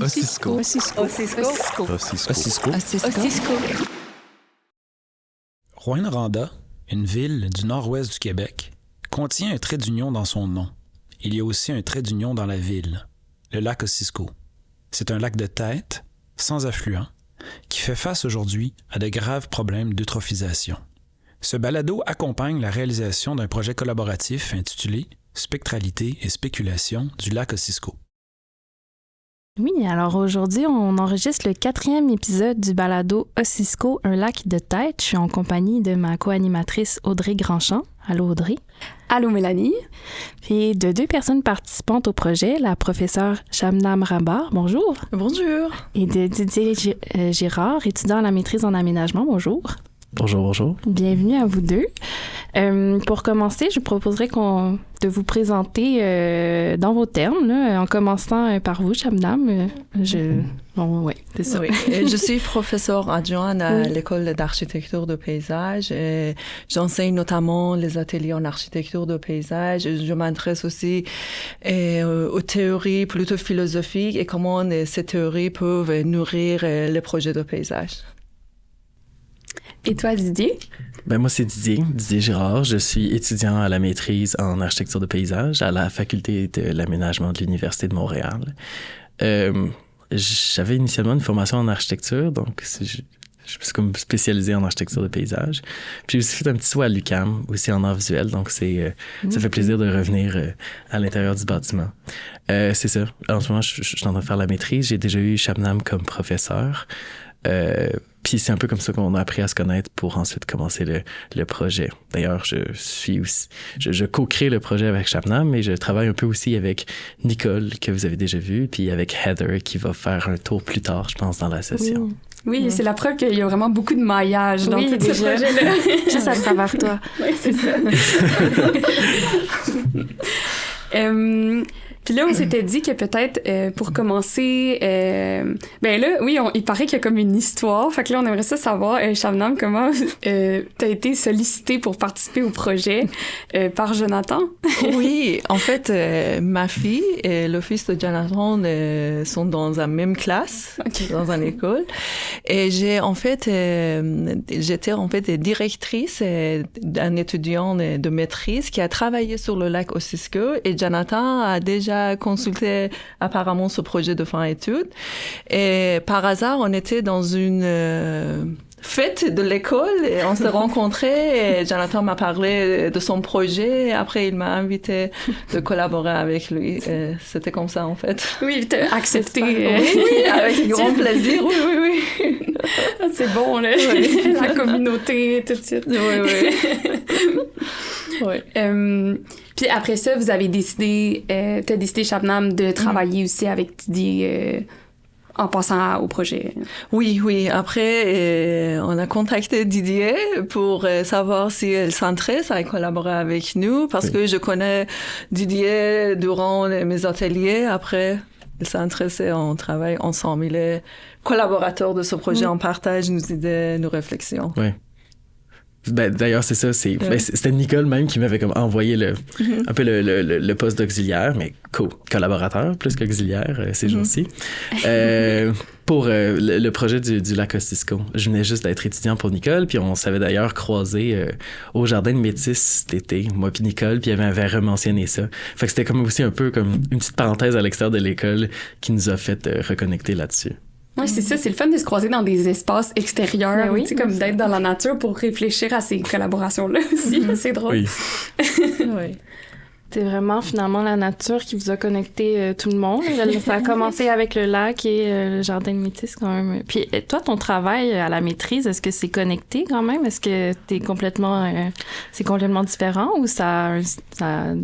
Ossisco. Rouyn-Noranda, une ville du nord-ouest du Québec, contient un trait d'union dans son nom. Il y a aussi un trait d'union dans la ville, le lac Ossisco. C'est un lac de tête, sans affluent, qui fait face aujourd'hui à de graves problèmes d'eutrophisation. Ce balado accompagne la réalisation d'un projet collaboratif intitulé « Spectralité et spéculation du lac Ossisco ». Oui, alors aujourd'hui, on enregistre le 4e épisode du balado Ossisco, un lac de tête. Je suis en compagnie de ma co-animatrice Audrey Grandchamp. Allô Audrey. Allô Mélanie. Puis de 2 personnes participantes au projet, la professeure Shabnam Rabar, bonjour. Bonjour. Et de Didier Girard, étudiant à la maîtrise en aménagement, bonjour. Bonjour, bonjour. Bienvenue à vous deux. Pour commencer, je proposerais de vous présenter dans vos termes, là, en commençant par vous, Shabnam. Oui, c'est ça. Oui. Je suis professeure adjointe à l'école d'architecture de paysage. J'enseigne notamment les ateliers en architecture de paysage. Je m'intéresse aussi aux théories plutôt philosophiques et comment ces théories peuvent nourrir les projets de paysage. Et toi, Didier? Moi, c'est Didier Girard. Je suis étudiant à la maîtrise en architecture de paysage à la faculté de l'aménagement de l'Université de Montréal. J'avais initialement une formation en architecture, donc je me suis comme spécialisé en architecture de paysage. Puis j'ai aussi fait un petit saut à l'UQAM, aussi en art visuel, donc ça fait plaisir de revenir à l'intérieur du bâtiment. C'est ça. En ce moment, je suis en train de faire la maîtrise. J'ai déjà eu Shabnam comme professeur. Puis c'est un peu comme ça qu'on a appris à se connaître pour ensuite commencer le projet. D'ailleurs, je co-crée le projet avec Shabnam, mais je travaille un peu aussi avec Nicole, que vous avez déjà vu, puis avec Heather, qui va faire un tour plus tard, je pense, dans la session. Oui, c'est la preuve qu'il y a vraiment beaucoup de maillage dans tout ce projet-là. Juste à travers toi. Oui, c'est ça. Puis là, on s'était dit que peut-être, pour commencer, il paraît qu'il y a comme une histoire. Fait que là, on aimerait ça savoir, Shabnam, comment t'as été sollicitée pour participer au projet par Jonathan? Oui, en fait, ma fille et le fils de Jonathan sont dans la même classe, dans une école. Et j'étais en fait directrice d'un étudiant de maîtrise qui a travaillé sur le lac Ossisco, et Jonathan a déjà consulté apparemment ce projet de fin d'études. Et par hasard, on était dans une fête de l'école et on s'est rencontrés et Jonathan m'a parlé de son projet et après il m'a invité de collaborer avec lui. Et c'était comme ça en fait. Oui, t'as accepté. Oui, avec grand plaisir. Oui. C'est bon, là. Oui. La communauté, tout de suite. Oui. Puis après ça, vous avez décidé, t'as décidé, Shabnam, de travailler aussi avec Didier en passant au projet. Oui. Après, on a contacté Didier pour savoir si elle s'intéresse à collaborer avec nous, parce que je connais Didier durant mes ateliers. Après, elle s'est intéressée, on travaille ensemble. Il est collaborateur de ce projet, on partage nos idées, nos réflexions. Oui. D'ailleurs, c'est ça. C'était Nicole même qui m'avait comme envoyé un peu le poste d'auxiliaire, mais collaborateur plus qu'auxiliaire ces jours-ci. Pour le projet du lac Ossisco. Je venais juste d'être étudiant pour Nicole, puis on s'avait d'ailleurs croisé au Jardin de Métis cet été, moi puis Nicole, puis elle m'avait rementionné ça. Fait que c'était comme aussi un peu comme une petite parenthèse à l'extérieur de l'école qui nous a fait reconnecter là-dessus. Oui, c'est ça, c'est le fun de se croiser dans des espaces extérieurs, tu sais, comme d'être dans la nature pour réfléchir à ces collaborations-là aussi, c'est drôle. Oui. Oui. C'est vraiment finalement la nature qui vous a connecté tout le monde. Ça a commencé avec le lac et le jardin de Métis quand même. Puis toi, ton travail à la maîtrise, est-ce que c'est connecté quand même? Est-ce que c'est complètement différent ou ça a un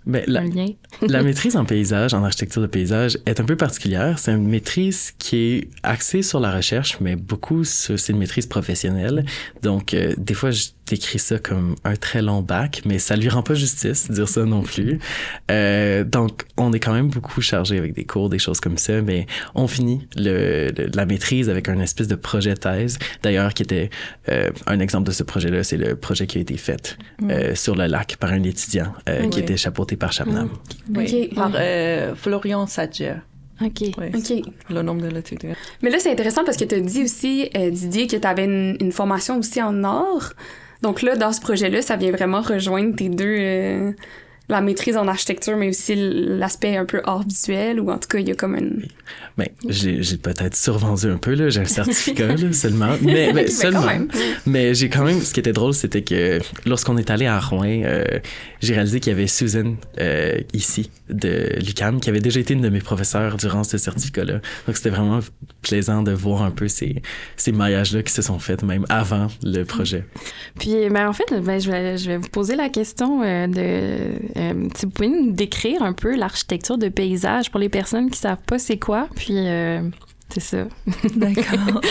lien? La maîtrise en paysage, en architecture de paysage, est un peu particulière. C'est une maîtrise qui est axée sur la recherche, mais c'est une maîtrise professionnelle. Donc, des fois, je décris ça comme un très long bac, mais ça lui rend pas justice, dire ça non plus. Donc, on est quand même beaucoup chargé avec des cours, des choses comme ça, mais on finit la maîtrise avec un espèce de projet thèse. D'ailleurs, qui était un exemple de ce projet-là, c'est le projet qui a été fait sur le lac par un étudiant qui était chapeauté par Shabnam. Oui, par Florian Sadger. OK. Oui, OK. le nom de l'étudiant. Mais là, c'est intéressant parce que tu as dit aussi, Didier, que tu avais une formation aussi en art. Donc là, dans ce projet-là, ça vient vraiment rejoindre tes deux... la maîtrise en architecture, mais aussi l'aspect un peu art visuel, ou en tout cas, il y a comme une... Ben, j'ai peut-être survendu un peu, là. J'ai un certificat, là, seulement. Mais seulement. Quand même. Mais j'ai quand même... Ce qui était drôle, c'était que lorsqu'on est allé à Rouen, j'ai réalisé qu'il y avait Susan, ici, de l'UQAM, qui avait déjà été une de mes professeurs durant ce certificat-là. Donc, c'était vraiment plaisant de voir un peu ces maillages-là qui se sont faits même avant le projet. Puis, en fait, je vais vous poser la question si vous pouvez nous décrire un peu l'architecture de paysage pour les personnes qui savent pas c'est quoi, puis c'est ça. D'accord.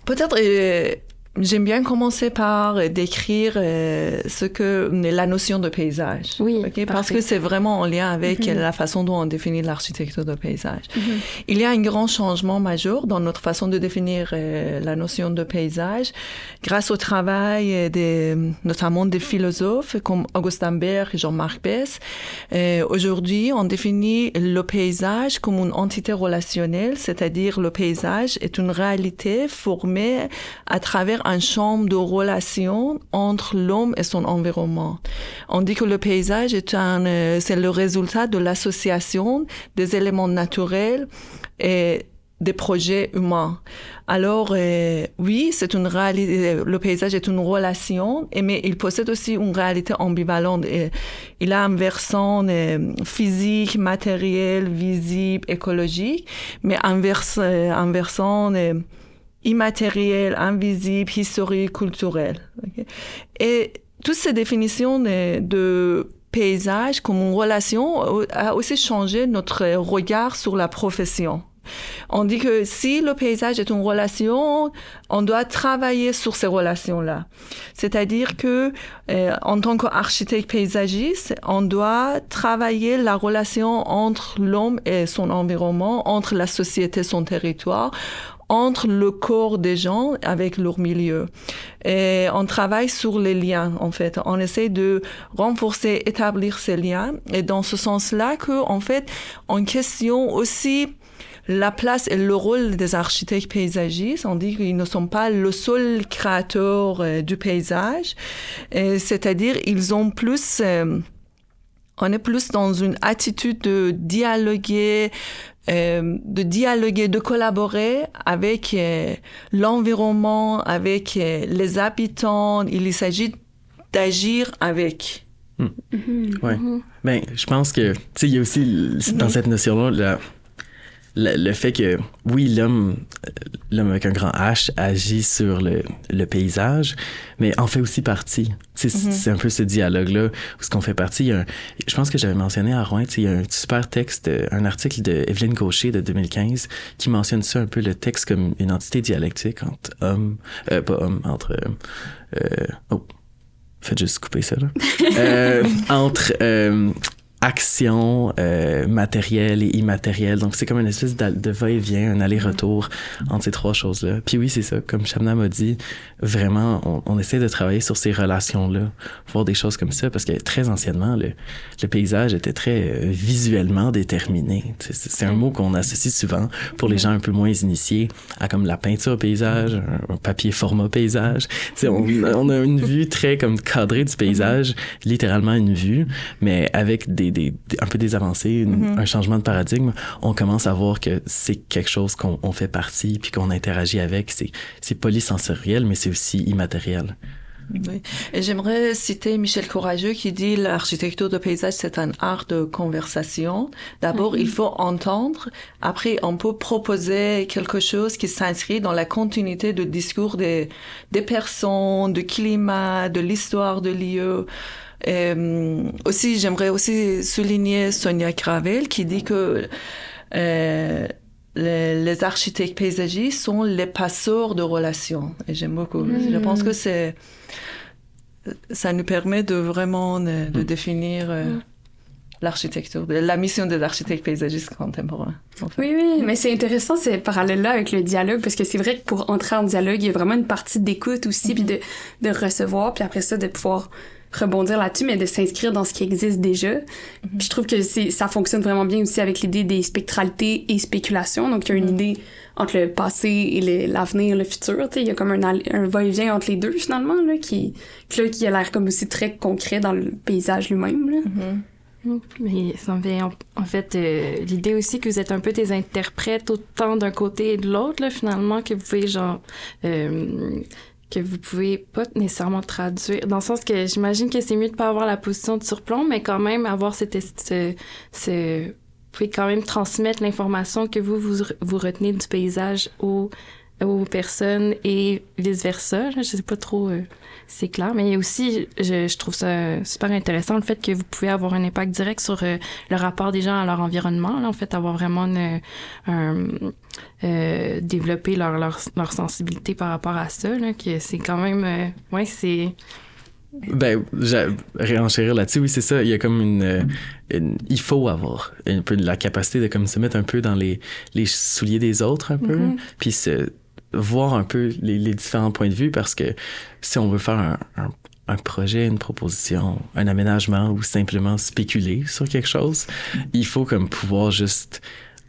Peut-être j'aime bien commencer par décrire la notion de paysage. Oui, okay? Parce que c'est vraiment en lien avec la façon dont on définit l'architecture de paysage. Il y a un grand changement majeur dans notre façon de définir la notion de paysage grâce au travail notamment des philosophes comme Augustin Berg et Jean-Marc Besse. Aujourd'hui, on définit le paysage comme une entité relationnelle, c'est-à-dire le paysage est une réalité formée à travers un champ de relations entre l'homme et son environnement. On dit que le paysage c'est le résultat de l'association des éléments naturels et des projets humains. Alors, oui, c'est une réalité, le paysage est une relation, mais il possède aussi une réalité ambivalente. Il a un versant physique, matériel, visible, écologique, mais un versant immatériel, invisible, historique, culturel. Okay? Et toutes ces définitions de paysage comme une relation a aussi changé notre regard sur la profession. On dit que si le paysage est une relation, on doit travailler sur ces relations-là. C'est-à-dire que, en tant qu'architecte paysagiste, on doit travailler la relation entre l'homme et son environnement, entre la société et son territoire, entre le corps des gens avec leur milieu. Et on travaille sur les liens, en fait. On essaie de renforcer, établir ces liens. Et dans ce sens-là en fait, on questionne aussi la place et le rôle des architectes paysagistes. On dit qu'ils ne sont pas le seul créateur du paysage. C'est-à-dire, ils ont plus... on est plus dans une attitude de dialoguer, de collaborer avec l'environnement, avec les habitants. Il s'agit d'agir avec. Ouais. Ben, je pense que, tu sais, il y a aussi dans cette notion-là le fait que, oui, l'homme avec un grand H agit sur le paysage, mais en fait aussi partie. C'est un peu ce dialogue-là où ce qu'on fait partie. Je pense que j'avais mentionné à Rouen, il y a un super texte, un article de Evelyne Gaucher de 2015 qui mentionne ça un peu, le texte comme une entité dialectique entre hommes, faites juste couper ça, là. Entre action matérielle et immatérielle. Donc, c'est comme une espèce de va-et-vient, un aller-retour entre ces trois choses-là. Puis oui, c'est ça. Comme Shabnam m'a dit, vraiment, on essaie de travailler sur ces relations-là, voir des choses comme ça, parce que très anciennement, le paysage était très visuellement déterminé. C'est un mot qu'on associe souvent pour les gens un peu moins initiés à comme la peinture paysage, un papier format paysage. On a une vue très comme cadrée du paysage, littéralement une vue, mais avec un peu des avancées, un changement de paradigme, on commence à voir que c'est quelque chose qu'on fait partie puis qu'on interagit avec. C'est polysensoriel, mais c'est aussi immatériel. Oui. Et j'aimerais citer Michel Courageux qui dit l'architecture de paysage, c'est un art de conversation. D'abord, il faut entendre. Après, on peut proposer quelque chose qui s'inscrit dans la continuité de discours des personnes, du climat, de l'histoire de lieu. Aussi, j'aimerais aussi souligner Sonia Gravel qui dit que les architectes paysagistes sont les passeurs de relations. Et j'aime beaucoup. Je pense que ça nous permet de vraiment de définir l'architecture, la mission des architectes paysagistes contemporains. En fait. Oui, mais c'est intéressant ces parallèles-là avec le dialogue, parce que c'est vrai que pour entrer en dialogue, il y a vraiment une partie d'écoute aussi, puis de recevoir, puis après ça, de pouvoir rebondir là-dessus, mais de s'inscrire dans ce qui existe déjà. Puis je trouve que ça fonctionne vraiment bien aussi avec l'idée des spectralités et spéculations. Donc, il y a une idée entre le passé et l'avenir, le futur. Tu sais, il y a comme un va-et-vient entre les deux, finalement, là, qui a l'air comme aussi très concret dans le paysage lui-même, là. Mais ça me fait, en fait, l'idée aussi que vous êtes un peu des interprètes autant d'un côté et de l'autre, là, finalement, que vous pouvez, que vous pouvez pas nécessairement traduire, dans le sens que j'imagine que c'est mieux de pas avoir la position de surplomb, mais quand même avoir vous pouvez quand même transmettre l'information que vous retenez du paysage aux personnes et vice-versa. Je sais pas trop c'est clair, mais aussi, je trouve ça super intéressant, le fait que vous pouvez avoir un impact direct sur le rapport des gens à leur environnement, là, en fait, avoir vraiment développer leur sensibilité par rapport à ça, là, que c'est quand même... c'est... Ben, réenchérir là-dessus, oui, c'est ça. Il y a comme il faut avoir un peu la capacité de comme se mettre un peu dans les souliers des autres, un peu, puis voir un peu les différents points de vue, parce que si on veut faire un projet, une proposition, un aménagement ou simplement spéculer sur quelque chose, il faut comme pouvoir juste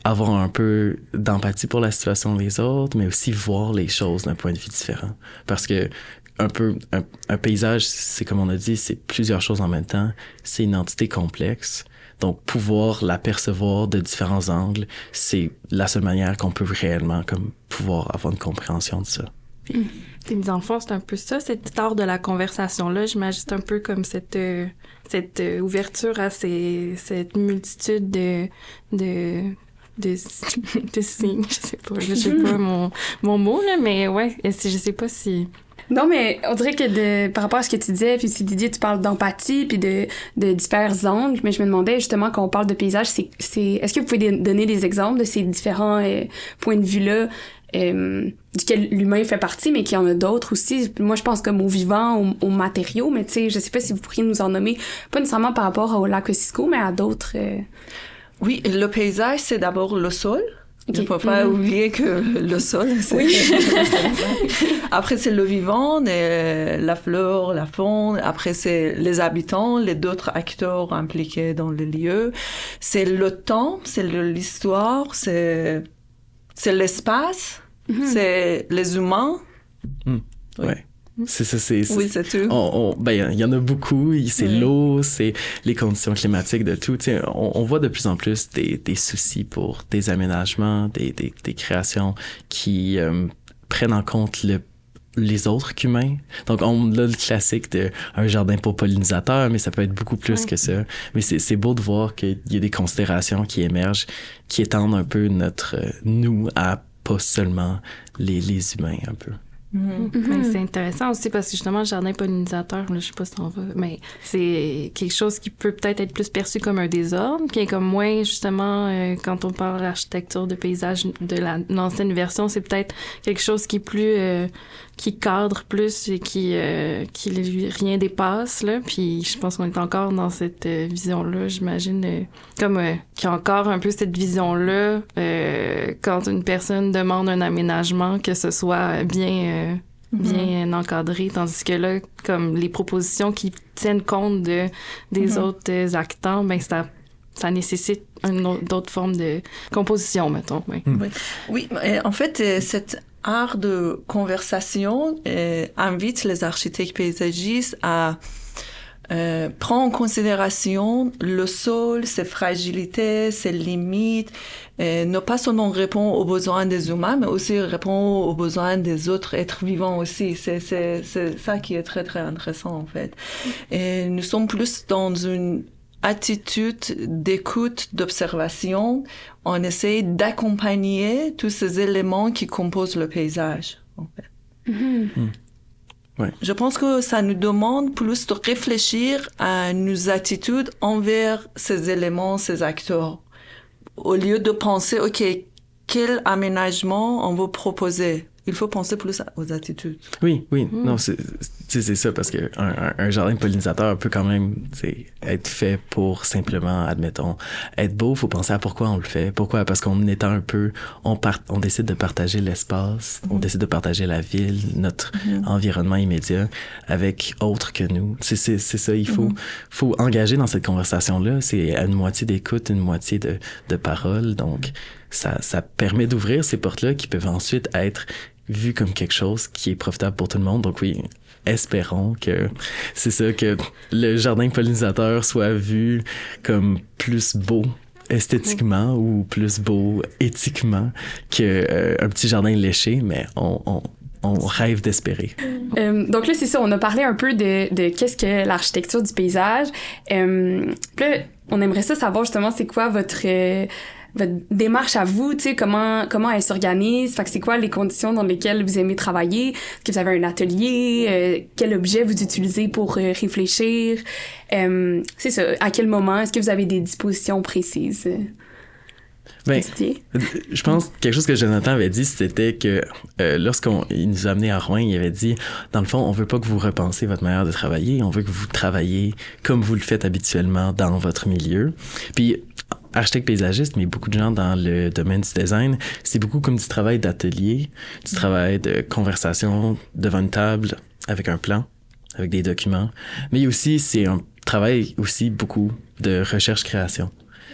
avoir un peu d'empathie pour la situation des autres, mais aussi voir les choses d'un point de vue différent. Parce que un paysage, c'est comme on a dit, c'est plusieurs choses en même temps. C'est une entité complexe. Donc, pouvoir l'apercevoir de différents angles, c'est la seule manière qu'on peut réellement comme pouvoir avoir une compréhension de ça. Tes mis en fond, c'est un peu ça, cet art de la conversation-là. J'imagine c'est un peu comme cette ouverture à cette multitude de signes. Je sais pas mon mot, là, mais ouais, je sais pas si... Non, mais on dirait que par rapport à ce que tu disais, puis si Didier, tu parles d'empathie, puis de divers angles, mais je me demandais justement, quand on parle de paysage, est-ce que vous pouvez donner des exemples de ces différents points de vue-là, duquel l'humain fait partie, mais qu'il y en a d'autres aussi? Moi, je pense comme aux vivants, aux matériaux, mais tu sais, je sais pas si vous pourriez nous en nommer, pas nécessairement par rapport au lac Ossisco, mais à d'autres... Oui, le paysage, c'est d'abord le sol. Okay. Il ne faut pas oublier que le sol, c'est... Après, c'est le vivant, la flore, la faune. Après, c'est les habitants, les d'autres acteurs impliqués dans le lieu. C'est le temps, c'est l'histoire, c'est l'espace, c'est les humains. Ouais. C'est ça, oui, c'est tout. Ben, il y en a beaucoup. C'est l'eau, c'est les conditions climatiques, de tout. T'sais, on voit de plus en plus des soucis pour des aménagements, des créations qui prennent en compte les autres qu'humains. Donc, on a le classique d'un jardin pour pollinisateurs, mais ça peut être beaucoup plus que ça. Mais c'est beau de voir qu'il y a des considérations qui émergent, qui étendent un peu nous à pas seulement les humains, un peu. C'est intéressant aussi parce que justement le jardin pollinisateur, là, je sais pas si on va, mais c'est quelque chose qui peut peut-être être plus perçu comme un désordre, qui est comme moins justement quand on parle d'architecture de paysage de l'ancienne version, c'est peut-être quelque chose qui est plus qui cadre plus et qui rien dépasse là. Puis je pense qu'on est encore dans cette vision-là, j'imagine, comme qu'il y a encore un peu cette vision-là quand une personne demande un aménagement, que ce soit bien encadré, tandis que là, comme les propositions qui tiennent compte des autres acteurs, ben ça nécessite d'autres formes de composition, mettons. Oui, en fait, cette art de conversation invite les architectes paysagistes à prendre en considération le sol, ses fragilités, ses limites, ne pas seulement répondre aux besoins des humains, mais aussi répondre aux besoins des autres êtres vivants aussi. C'est ça qui est très, très intéressant, en fait. Et nous sommes plus dans une attitude d'écoute, d'observation. On essaie d'accompagner tous ces éléments qui composent le paysage, en fait. Ouais. Je pense que ça nous demande plus de réfléchir à nos attitudes envers ces éléments, ces acteurs, au lieu de penser, OK, quel aménagement on va proposer. Il faut penser plus aux attitudes. Oui. Non, c'est c'est ça, parce que un jardin de pollinisateur peut quand même être fait pour simplement, admettons, être beau. Il faut penser à pourquoi on le fait. Pourquoi? Parce qu'on étend un peu, on décide de partager l'espace, on décide de partager la ville, notre environnement immédiat avec autres que nous. C'est ça, il faut engager dans cette conversation-là. C'est une moitié d'écoute, une moitié de parole. Donc, ça permet d'ouvrir ces portes-là qui peuvent ensuite être vues comme quelque chose qui est profitable pour tout le monde. Donc oui, espérons que c'est ça, que le jardin pollinisateur soit vu comme plus beau esthétiquement ou plus beau éthiquement qu'un petit jardin léché, mais on rêve d'espérer. Donc là, c'est ça, on a parlé un peu de qu'est-ce que l'architecture du paysage. Puis là, on aimerait ça savoir justement c'est quoi votre démarche à vous, tu sais, comment elle s'organise, fait que c'est quoi les conditions dans lesquelles vous aimez travailler, est-ce que vous avez un atelier, quel objet vous utilisez pour réfléchir, c'est ça, à quel moment, est-ce que vous avez des dispositions précises? Ben, je pense que quelque chose que Jonathan avait dit, c'était que lorsqu'il nous a amenés à Rouen, il avait dit, dans le fond, on veut pas que vous repensiez votre manière de travailler, on veut que vous travaillez comme vous le faites habituellement dans votre milieu. Puis, architecte paysagiste, mais beaucoup de gens dans le domaine du design, c'est beaucoup comme du travail d'atelier, du travail de conversation devant une table avec un plan, avec des documents. Mais aussi, c'est un travail aussi beaucoup de recherche-création.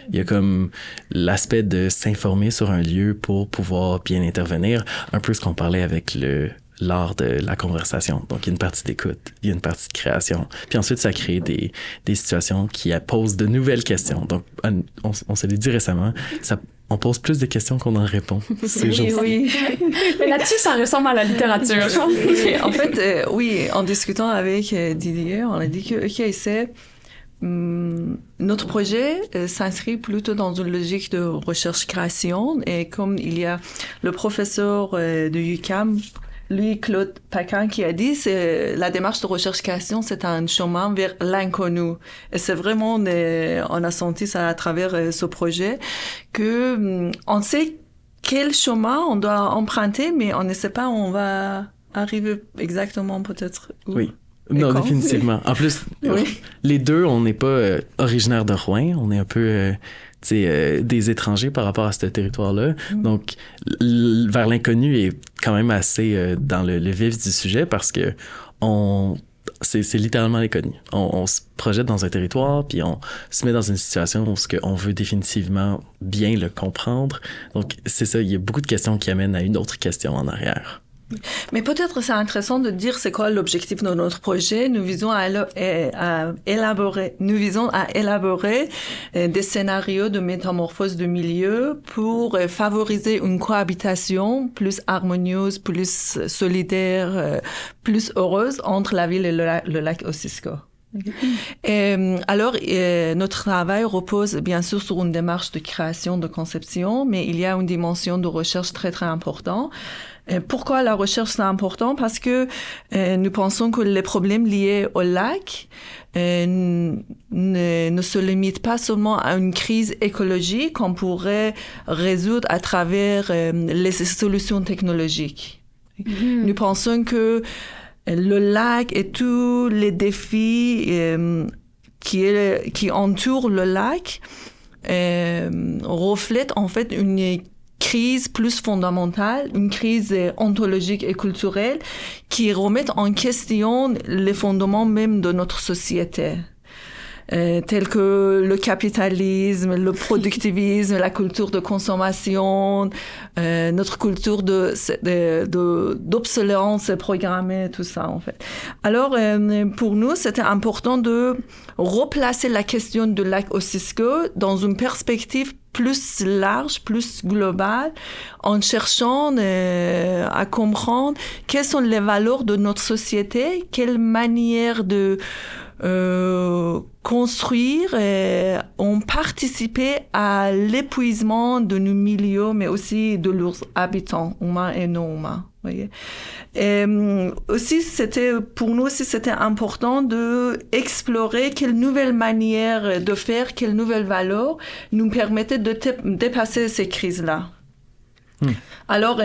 Il y a comme l'aspect de s'informer sur un lieu pour pouvoir bien intervenir, un peu ce qu'on parlait avec l'art de la conversation. Donc, il y a une partie d'écoute, il y a une partie de création. Puis ensuite, ça crée des situations qui posent de nouvelles questions. Donc, on se l'est dit récemment, on pose plus de questions qu'on en répond. Oui. Mais là-dessus, ça ressemble à la littérature. En fait, oui, en discutant avec Didier, on a dit que c'est... notre projet s'inscrit plutôt dans une logique de recherche-création et comme il y a le professeur de UQAM, lui, Claude Paquin, qui a dit c'est la démarche de recherche-création, c'est un chemin vers l'inconnu. Et c'est vraiment, on a senti ça à travers ce projet, que on sait quel chemin on doit emprunter, mais on ne sait pas où on va arriver exactement peut-être où. Oui. Non, définitivement. En plus, les deux, on n'est pas originaires de Rouen, on est un peu des étrangers par rapport à ce territoire-là. Donc, vers l'inconnu est quand même assez dans le vif du sujet parce que c'est littéralement l'inconnu. On se projette dans un territoire, puis on se met dans une situation où on veut définitivement bien le comprendre. Donc, c'est ça, il y a beaucoup de questions qui amènent à une autre question en arrière. Mais peut-être c'est intéressant de dire c'est quoi l'objectif de notre projet. Nous visons à élaborer des scénarios de métamorphose de milieu pour favoriser une cohabitation plus harmonieuse, plus solidaire, plus heureuse entre la ville et le lac Ossisco. Alors, notre travail repose bien sûr sur une démarche de création, de conception, mais il y a une dimension de recherche très très importante. Pourquoi la recherche c'est important? Parce que nous pensons que les problèmes liés au lac ne se limitent pas seulement à une crise écologique qu'on pourrait résoudre à travers les solutions technologiques. Nous pensons que le lac et tous les défis qui entourent le lac reflètent en fait une crise plus fondamentale, une crise ontologique et culturelle qui remet en question les fondements même de notre société. Tels que le capitalisme, le productivisme, la culture de consommation, notre culture d'obsolescence programmée, tout ça en fait. Alors pour nous, c'était important de replacer la question du lac Ossisco dans une perspective plus large, plus globale, en cherchant à comprendre quelles sont les valeurs de notre société, quelle manière de construire ont participé à l'épuisement de nos milieux, mais aussi de leurs habitants, humains et non humains. Voyez. Aussi, pour nous aussi, c'était important de explorer quelle nouvelle manière de faire, quelle nouvelle valeur nous permettait de dépasser ces crises-là. Alors,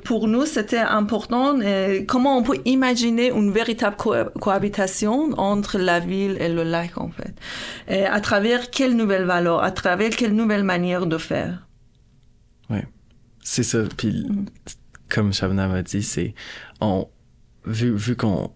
pour nous, c'était important comment on peut imaginer une véritable cohabitation entre la ville et le lac, en fait. À travers quelles nouvelles valeurs, à travers quelle nouvelle manière de faire. Oui, c'est ça. Puis, comme Shabana m'a dit, c'est... Vu qu'on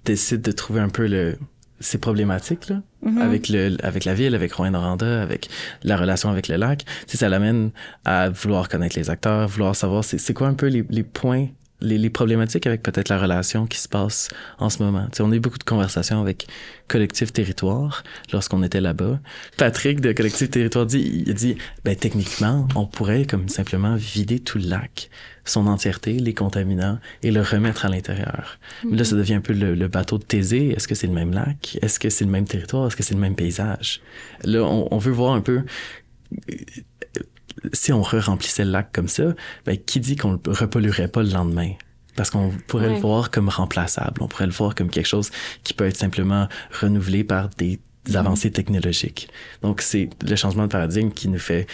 décide de trouver un peu ces problématiques là, avec la ville, avec Rouyn-Noranda, avec la relation avec le lac, ça l'amène à vouloir connaître les acteurs, vouloir savoir c'est quoi un peu les points, les problématiques avec peut-être la relation qui se passe en ce moment. On a eu beaucoup de conversations avec Collectif Territoire lorsqu'on était là-bas. Patrick de Collectif Territoire il a dit techniquement, on pourrait comme simplement vider tout le lac, son entièreté, les contaminants, et le remettre à l'intérieur. Mais là, ça devient un peu le bateau de Thésée. Est-ce que c'est le même lac? Est-ce que c'est le même territoire? Est-ce que c'est le même paysage? Là, on veut voir un peu... Si on remplissait le lac comme ça, qui dit qu'on le repolluerait pas le lendemain? Parce qu'on pourrait le voir comme remplaçable. On pourrait le voir comme quelque chose qui peut être simplement renouvelé par des avancées technologiques. Donc, c'est le changement de paradigme qui nous fait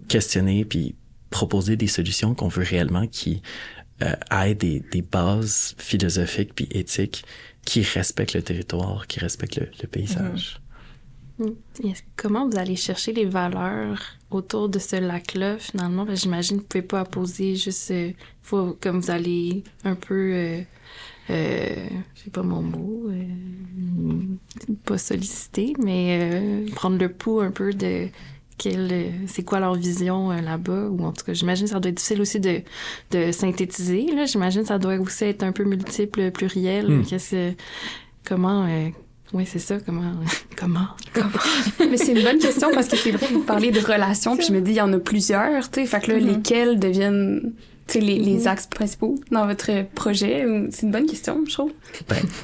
questionner puis proposer des solutions qu'on veut réellement qui aient des bases philosophiques puis éthiques qui respectent le territoire, qui respectent le paysage. Comment vous allez chercher les valeurs autour de ce lac-là, finalement? J'imagine que vous ne pouvez pas apposer juste... faut, comme vous allez un peu... je sais pas mon mot... pas solliciter, mais prendre le pouls un peu de... c'est quoi leur vision là-bas, ou en tout cas, j'imagine que ça doit être difficile aussi de synthétiser, là. J'imagine que ça doit aussi être un peu multiple, pluriel. Comment... oui, c'est ça, comment? Mais c'est une bonne question parce que c'est vrai que vous parlez de relations, puis je me dis, il y en a plusieurs, tu sais, fait que là, lesquels deviennent... les axes principaux dans votre projet? C'est une bonne question, je trouve.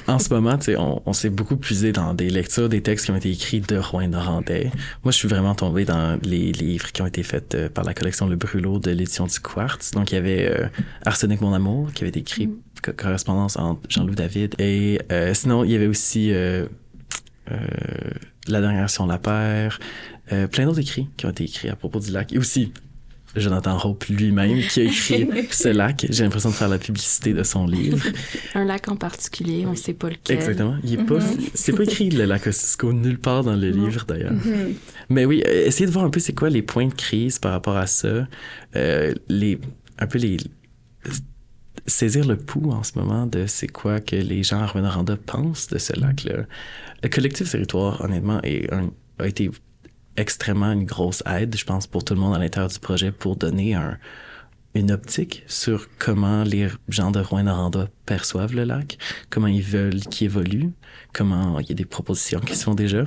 En ce moment, on s'est beaucoup puisé dans des lectures, des textes qui ont été écrits de Rouyn-Norandais. Moi, je suis vraiment tombé dans les livres qui ont été faits par la collection Le Brûlot de l'édition du Quartz. Donc, il y avait Arsenic, mon amour, qui avait écrit correspondance entre Jean-Loup David. Et sinon, il y avait aussi La dernière sur la paire, plein d'autres écrits qui ont été écrits à propos du lac. Et aussi... Jonathan Hope lui-même qui a écrit ce lac. J'ai l'impression de faire la publicité de son livre. Un lac en particulier, on ne sait pas lequel. Exactement. Il est pas, c'est pas écrit le lac Ossisco nulle part dans le livre d'ailleurs. Mais oui, essayez de voir un peu c'est quoi les points de crise par rapport à ça. Saisir le pouls en ce moment de c'est quoi que les gens à Rouyn-Noranda pensent de ce lac-là. Le collectif Territoire, honnêtement, a été extrêmement une grosse aide, je pense, pour tout le monde à l'intérieur du projet pour donner une optique sur comment les gens de Rouyn-Noranda perçoivent le lac, comment ils veulent qu'il évolue, comment il y a des propositions qui se font déjà.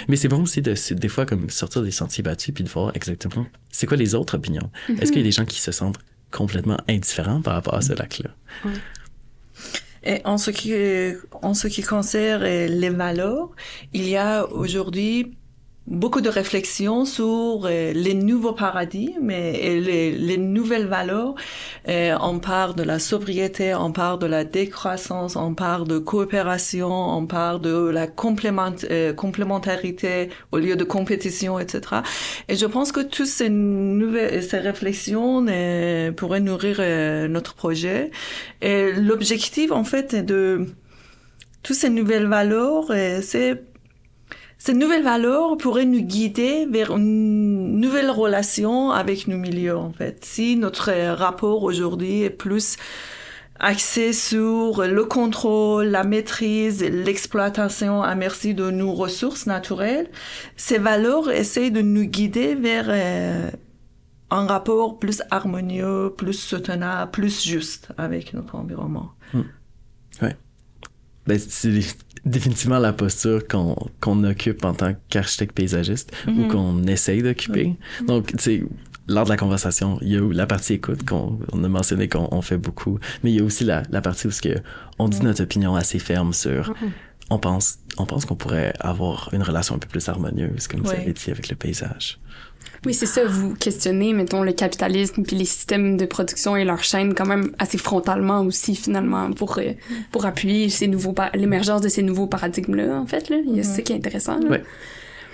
Mais c'est bon aussi des fois comme sortir des sentiers battus puis de voir exactement c'est quoi les autres opinions. Est-ce qu'il y a des gens qui se sentent complètement indifférents par rapport à ce lac-là? Et en ce qui concerne les valeurs, il y a aujourd'hui beaucoup de réflexions sur les nouveaux paradigmes et les nouvelles valeurs. On parle de la sobriété, on parle de la décroissance, on parle de coopération, on parle de la complémentarité au lieu de compétition, etc. Et je pense que toutes ces réflexions pourraient nourrir notre projet. Et l'objectif, en fait, de toutes ces nouvelles valeurs, ces nouvelles valeurs pourraient nous guider vers une nouvelle relation avec nos milieux, en fait. Si notre rapport aujourd'hui est plus axé sur le contrôle, la maîtrise, l'exploitation à merci de nos ressources naturelles, ces valeurs essayent de nous guider vers un rapport plus harmonieux, plus soutenable, plus juste avec notre environnement. Oui. C'est définitivement la posture qu'on occupe en tant qu'architecte paysagiste ou qu'on essaye d'occuper. Donc, tu sais, lors de la conversation, il y a la partie écoute qu'on a mentionné qu'on fait beaucoup, mais il y a aussi la partie où on dit notre opinion assez ferme sur on pense qu'on pourrait avoir une relation un peu plus harmonieuse, comme vous avez dit, avec le paysage. Oui, c'est ça, vous questionnez, mettons, le capitalisme puis les systèmes de production et leurs chaînes quand même assez frontalement aussi, finalement, pour appuyer l'émergence de ces nouveaux paradigmes-là, en fait, là. Il y a ça qui est intéressant, là. Ouais.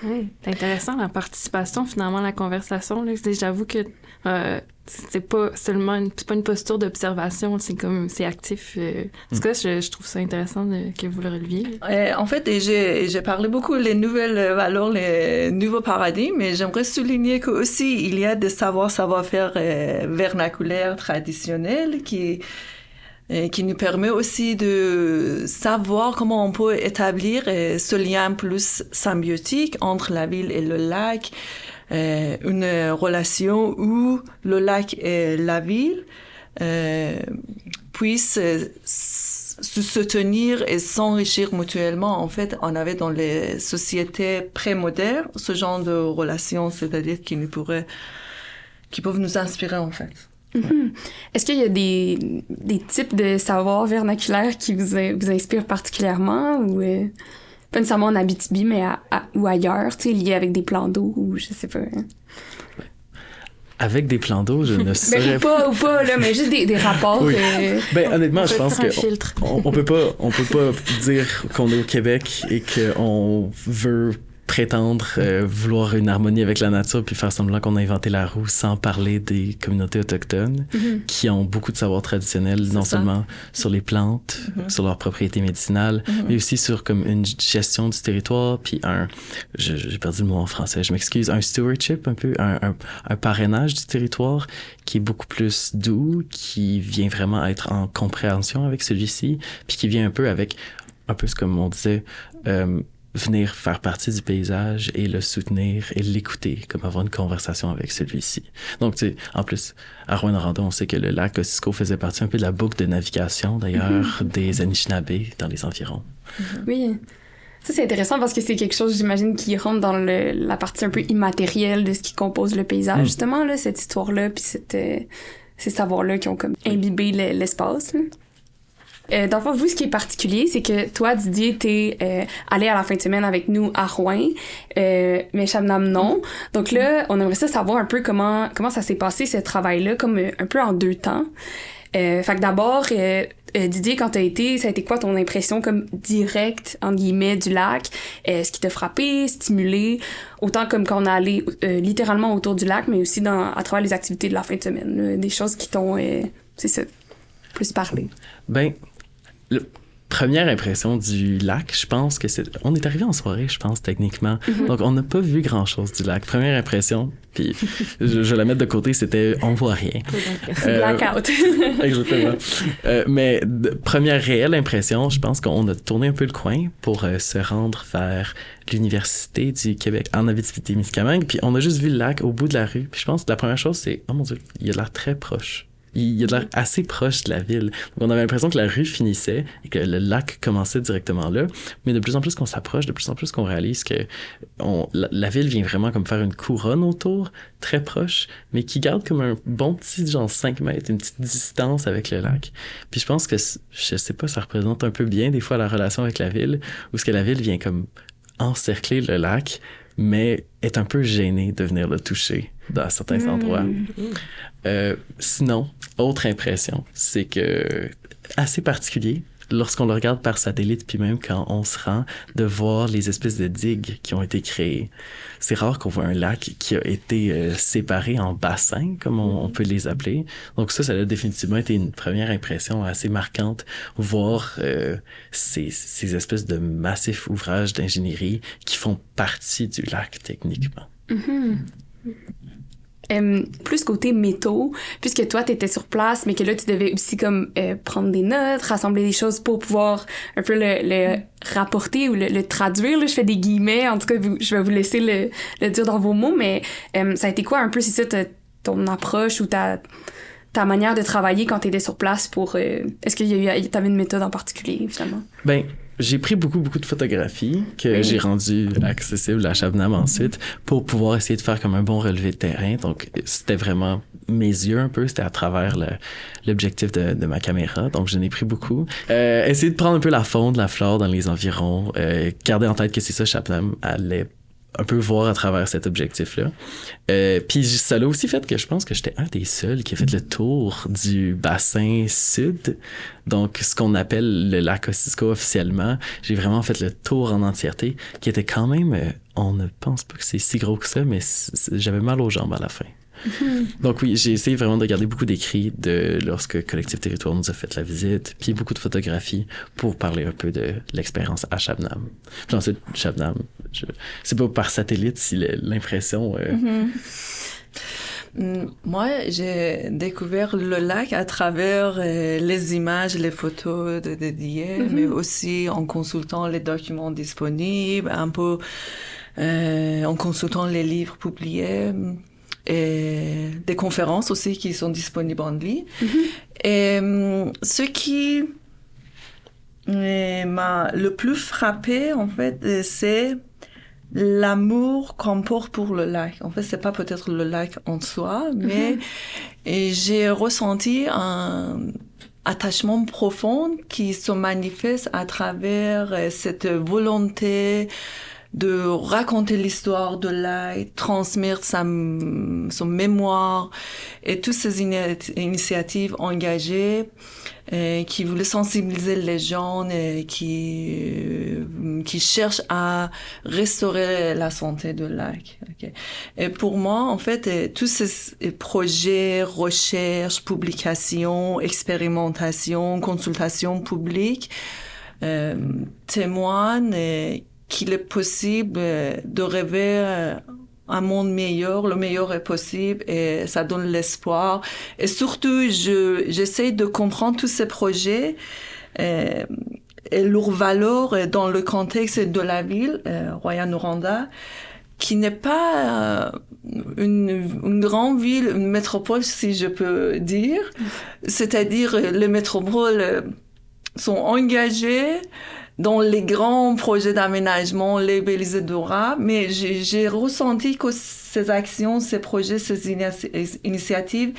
Oui, c'est intéressant la participation, finalement, la conversation. Là. J'avoue que c'est pas une posture d'observation, c'est actif. En tout cas, je trouve ça intéressant que vous le releviez. En fait, j'ai parlé beaucoup des nouvelles valeurs, les nouveaux paradigmes, mais j'aimerais souligner qu'aussi, il y a des savoir-faire vernaculaires traditionnels qui nous permet aussi de savoir comment on peut établir ce lien plus symbiotique entre la ville et le lac, une relation où le lac et la ville puissent se soutenir et s'enrichir mutuellement. En fait, on avait dans les sociétés pré-modernes ce genre de relations, c'est-à-dire qui peuvent nous inspirer, en fait. Mm-hmm. Est-ce qu'il y a des types de savoirs vernaculaires qui vous inspirent particulièrement ou pas nécessairement en Abitibi mais ou ailleurs, tu sais, liés avec des plans d'eau ou je sais pas. Avec des plans d'eau, je ne saurais ou pas là, mais juste des rapports. Oui. Honnêtement, je pense que filtre. on peut pas dire qu'on est au Québec et qu'on veut prétendre vouloir une harmonie avec la nature puis faire semblant qu'on a inventé la roue sans parler des communautés autochtones qui ont beaucoup de savoirs traditionnels, seulement sur les plantes, sur leurs propriétés médicinales, mais aussi sur comme une gestion du territoire puis j'ai perdu le mot en français, je m'excuse, un stewardship un peu, un parrainage du territoire qui est beaucoup plus doux, qui vient vraiment être en compréhension avec celui-ci puis qui vient un peu comme on disait, venir faire partie du paysage et le soutenir et l'écouter, comme avoir une conversation avec celui-ci. Donc, tu sais, en plus, à Rouyn-Noranda, on sait que le lac Kosciuszko faisait partie un peu de la boucle de navigation, d'ailleurs, des Anishinabés dans les environs. Oui. Ça, c'est intéressant parce que c'est quelque chose, j'imagine, qui rentre dans la partie un peu immatérielle de ce qui compose le paysage, justement, là, cette histoire-là, puis ces savoirs-là qui ont comme imbibé l'espace, là. Dans le fond, vous, ce qui est particulier, c'est que toi, Didier, t'es allé à la fin de semaine avec nous à Rouyn, mais Shabnam, non. Donc là, on aimerait ça savoir un peu comment ça s'est passé, ce travail-là, comme un peu en 2 temps. Fait que d'abord, Didier, quand t'as été, ça a été quoi ton impression comme directe, entre guillemets, du lac? Ce qui t'a frappé, stimulé, autant comme quand on est allé littéralement autour du lac, mais aussi à travers les activités de la fin de semaine, là, des choses qui t'ont, c'est ça, plus parlé. Première impression du lac, je pense que on est arrivé en soirée, je pense, techniquement. Donc, on n'a pas vu grand-chose du lac. Première impression, puis je vais la mettre de côté, c'était on voit rien. Blackout. Exactement. Mais première réelle impression, je pense qu'on a tourné un peu le coin pour se rendre vers l'Université du Québec en Abitibi-Témiscamingue, puis on a juste vu le lac au bout de la rue. Puis je pense que la première chose, c'est, oh mon Dieu, il a l'air très proche. Il a l'air assez proche de la ville. Donc, on avait l'impression que la rue finissait et que le lac commençait directement là. Mais de plus en plus qu'on s'approche, de plus en plus qu'on réalise que la ville vient vraiment comme faire une couronne autour, très proche, mais qui garde comme un bon petit, genre 5 mètres, une petite distance avec le lac. Puis je pense que, je sais pas, ça représente un peu bien des fois la relation avec la ville, où ce que la ville vient comme encercler le lac, mais est un peu gênée de venir le toucher dans certains endroits. Sinon, autre impression, c'est que assez particulier, lorsqu'on le regarde par satellite, puis même quand on se rend, de voir les espèces de digues qui ont été créées. C'est rare qu'on voit un lac qui a été séparé en bassins, comme on peut les appeler. Donc ça a définitivement été une première impression assez marquante, voir ces espèces de massifs ouvrages d'ingénierie qui font partie du lac techniquement. Plus côté métaux, puisque toi, t'étais sur place, mais que là, tu devais aussi comme prendre des notes, rassembler des choses pour pouvoir un peu le rapporter ou le traduire. Là, je fais des guillemets, en tout cas, je vais vous laisser le dire dans vos mots, mais ça a été quoi un peu, c'est ça, ton approche ou ta manière de travailler quand t'étais sur place pour... est-ce que t'avais une méthode en particulier, finalement? J'ai pris beaucoup de photographies que j'ai rendues accessibles à Shabnam ensuite pour pouvoir essayer de faire comme un bon relevé de terrain. Donc, c'était vraiment mes yeux un peu, c'était à travers l'objectif de ma caméra. Donc, je n'ai pris beaucoup. Essayer de prendre un peu la faune, la flore dans les environs. Garder en tête que c'est ça, Shabnam allait un peu voir à travers cet objectif-là. Puis ça l'a aussi fait que je pense que j'étais un des seuls qui a fait le tour du bassin sud, donc ce qu'on appelle le lac Kosciuszko officiellement. J'ai vraiment fait le tour en entièreté, qui était quand même, on ne pense pas que c'est si gros que ça, mais j'avais mal aux jambes à la fin. Donc oui, j'ai essayé vraiment de garder beaucoup d'écrits de lorsque Collectif Territoire nous a fait la visite, puis beaucoup de photographies pour parler un peu de l'expérience à Shabnam. Puis ensuite, Shabnam, c'est pas par satellite si l'impression... Moi, j'ai découvert le lac à travers les images, les photos de Didier, mais aussi en consultant les documents disponibles, un peu en consultant les livres publiés et des conférences aussi qui sont disponibles en ligne. Et ce qui m'a le plus frappé, en fait, c'est l'amour qu'on porte pour le lac. En fait, c'est pas peut-être le lac en soi, mais j'ai ressenti un attachement profond qui se manifeste à travers cette volonté de raconter l'histoire de lac, transmettre son mémoire et toutes ces initiatives engagées qui voulaient sensibiliser les gens et qui cherchent à restaurer la santé de lac. Okay. Et pour moi, en fait, tous ces projets, recherches, publications, expérimentations, consultations publiques témoignent qu'il est possible de rêver un monde meilleur, le meilleur est possible et ça donne l'espoir. Et surtout, j'essaie de comprendre tous ces projets et leur valeur dans le contexte de la ville, Rouyn-Noranda, qui n'est pas une grande ville, une métropole, si je peux dire. C'est-à-dire, les métropoles sont engagées dans les grands projets d'aménagement labellisés durables, mais j'ai ressenti que ces actions, ces projets, ces initiatives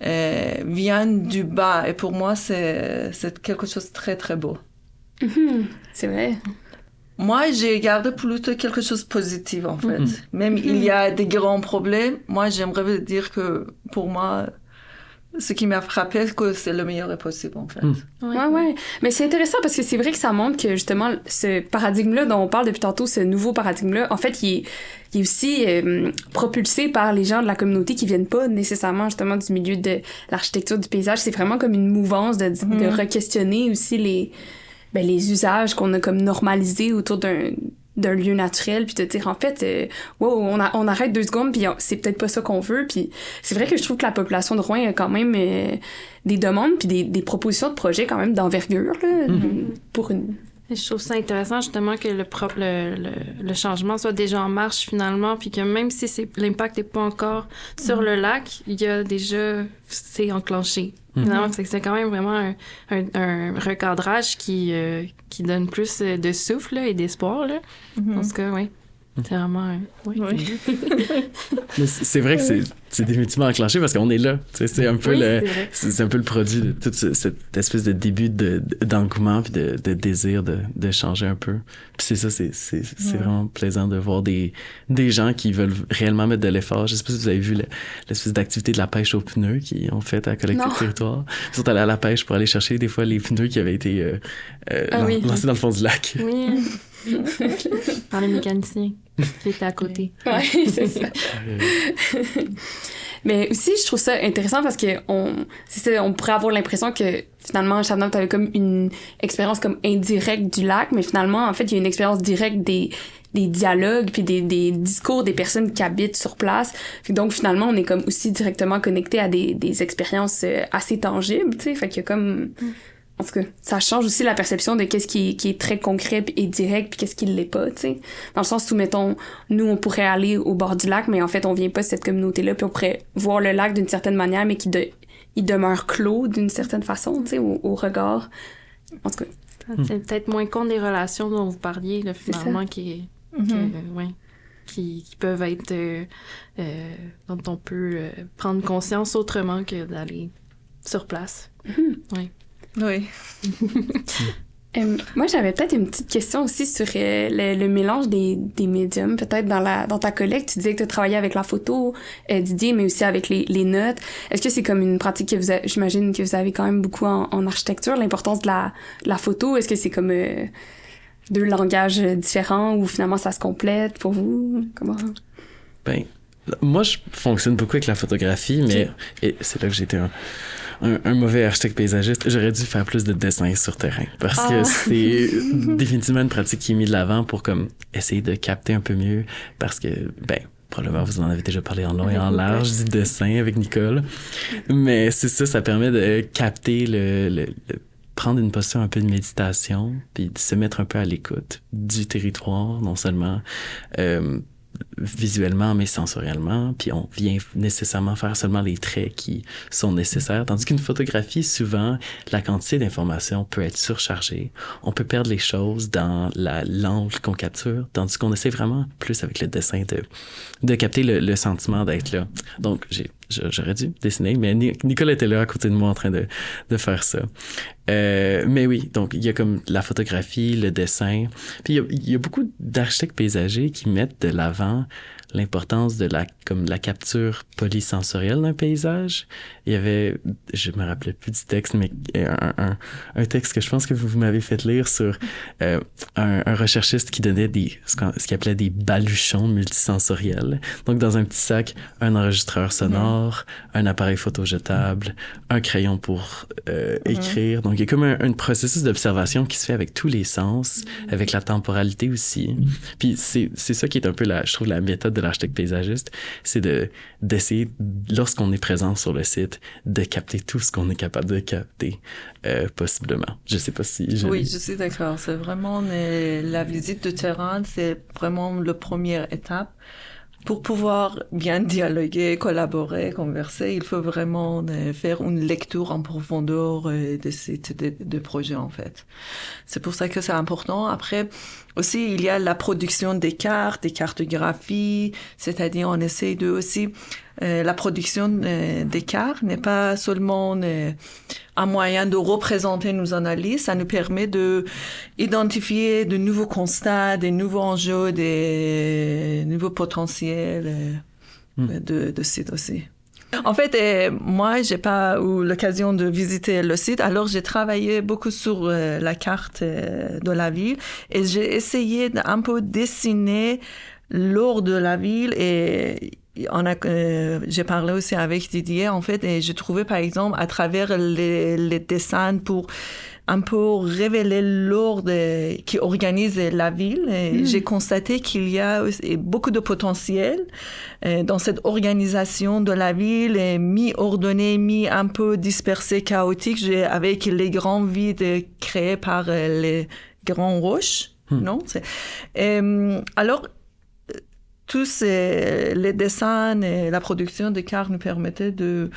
viennent du bas. Et pour moi, c'est quelque chose de très, très beau. C'est vrai. Moi, j'ai gardé plutôt quelque chose de positif, en fait. Même il y a des grands problèmes, moi, j'aimerais dire que pour moi, ce qui m'a frappé, c'est que c'est le meilleur possible, en fait. Ouais. Mais c'est intéressant parce que c'est vrai que ça montre que, justement, ce paradigme-là dont on parle depuis tantôt, ce nouveau paradigme-là, en fait, il est aussi propulsé par les gens de la communauté qui viennent pas nécessairement, justement, du milieu de l'architecture, du paysage. C'est vraiment comme une mouvance de re-questionner aussi les usages qu'on a comme normalisés autour d'un lieu naturel, puis de dire en fait on arrête 2 secondes, puis c'est peut-être pas ça qu'on veut. Puis c'est vrai que je trouve que la population de Rouyn a quand même des demandes puis des propositions de projets quand même d'envergure là, pour une... Je trouve ça intéressant justement que le changement soit déjà en marche finalement, puis que même si l'impact n'est pas encore sur le lac, il y a déjà, c'est enclenché. Finalement, c'est quand même vraiment un recadrage qui donne plus de souffle là, et d'espoir. Là. Parce que, oui, c'est vraiment... Mais c'est vrai que c'est définitivement enclenché parce qu'on est là. C'est un peu c'est un peu le produit de toute cette espèce de début d'engouement puis de désir de changer un peu. Puis c'est ça, c'est vraiment plaisant de voir des gens qui veulent réellement mettre de l'effort. Je sais pas si vous avez vu l'espèce d'activité de la pêche aux pneus qu'ils ont faite à Collectif Territoire. Ils sont allés à la pêche pour aller chercher des fois les pneus qui avaient été lancés dans le fond du lac. Oui. Par les mécaniciens qui étaient à côté. Ouais, c'est ça. Mais aussi, je trouve ça intéressant parce que on pourrait avoir l'impression que finalement, Shabnam, t'avais comme une expérience comme indirecte du lac, mais finalement, en fait, il y a une expérience directe des dialogues puis des discours des personnes qui habitent sur place. Donc, finalement, on est comme aussi directement connecté à des expériences assez tangibles, tu sais. Fait qu'il y a comme... En tout cas, ça change aussi la perception de qu'est-ce qui est très concret et direct puis qu'est-ce qui l'est pas, tu sais. Dans le sens où, mettons, nous, on pourrait aller au bord du lac, mais en fait, on vient pas de cette communauté-là, puis on pourrait voir le lac d'une certaine manière, mais il demeure clos d'une certaine façon, tu sais, au regard. En tout cas. C'est peut-être moins compte des relations dont vous parliez, là, finalement, qui peuvent être... dont on peut prendre conscience autrement que d'aller sur place. Oui. Moi, j'avais peut-être une petite question aussi sur le mélange des médiums. Peut-être dans ta collecte, tu disais que tu travaillais avec la photo, Didier, mais aussi avec les notes. Est-ce que c'est comme une pratique que j'imagine que vous avez quand même beaucoup en architecture, l'importance de la photo? Est-ce que c'est comme... deux langages différents ou finalement ça se complète pour vous? Comment? Ben, moi, je fonctionne beaucoup avec la photographie, mais et c'est là que j'ai été un mauvais architecte paysagiste. J'aurais dû faire plus de dessins sur terrain parce que c'est définitivement une pratique qui est mise de l'avant pour comme essayer de capter un peu mieux parce que, ben, probablement vous en avez déjà parlé en long et en large du dessin avec Nicole. Mais c'est ça, ça permet de capter prendre une posture un peu de méditation puis de se mettre un peu à l'écoute du territoire, non seulement visuellement mais sensoriellement, puis on vient nécessairement faire seulement les traits qui sont nécessaires, tandis qu'une photographie, souvent, la quantité d'informations peut être surchargée, on peut perdre les choses dans l'angle qu'on capture, tandis qu'on essaie vraiment plus avec le dessin de capter le sentiment d'être là. Donc, j'aurais dû dessiner, mais Nicole était là à côté de moi en train de faire ça. Mais oui, donc il y a comme la photographie, le dessin, puis il y a beaucoup d'architectes paysagers qui mettent de l'avant l'importance de la capture polysensorielle d'un paysage. Il y avait, je me rappelais plus du texte, mais un texte que je pense que vous m'avez fait lire sur un recherchiste qui donnait ce qu'il appelait des baluchons multisensoriels. Donc, dans un petit sac, un enregistreur sonore, un appareil photo jetable, un crayon pour écrire. Donc, il y a comme un processus d'observation qui se fait avec tous les sens, avec la temporalité aussi. Puis, c'est ça qui est un peu, je trouve, la méthode de l'architecte paysagiste, c'est d'essayer, lorsqu'on est présent sur le site, de capter tout ce qu'on est capable de capter, possiblement. Je sais pas si... Oui, je suis d'accord. C'est vraiment la visite de terrain, c'est vraiment la première étape. Pour pouvoir bien dialoguer, collaborer, converser, il faut vraiment faire une lecture en profondeur de sites de projets, en fait. C'est pour ça que c'est important. Après, aussi, il y a la production des cartographies, c'est-à-dire on essaie de aussi... la production des cartes n'est pas seulement un moyen de représenter nos analyses, ça nous permet de identifier de nouveaux constats, des nouveaux enjeux, des nouveaux potentiels de sites aussi. En fait, moi, j'ai pas eu l'occasion de visiter le site, alors j'ai travaillé beaucoup sur la carte de la ville et j'ai essayé d'un peu dessiner l'ordre de la ville et j'ai parlé aussi avec Didier, en fait, et j'ai trouvé, par exemple, à travers les dessins pour un peu révéler l'ordre qui organise la ville. J'ai constaté qu'il y a aussi beaucoup de potentiel dans cette organisation de la ville, mi-ordonnée, mi-un peu dispersée, chaotique, avec les grands vides créés par les grands roches, non? Alors, tous les dessins et la production de cartes nous permettaient de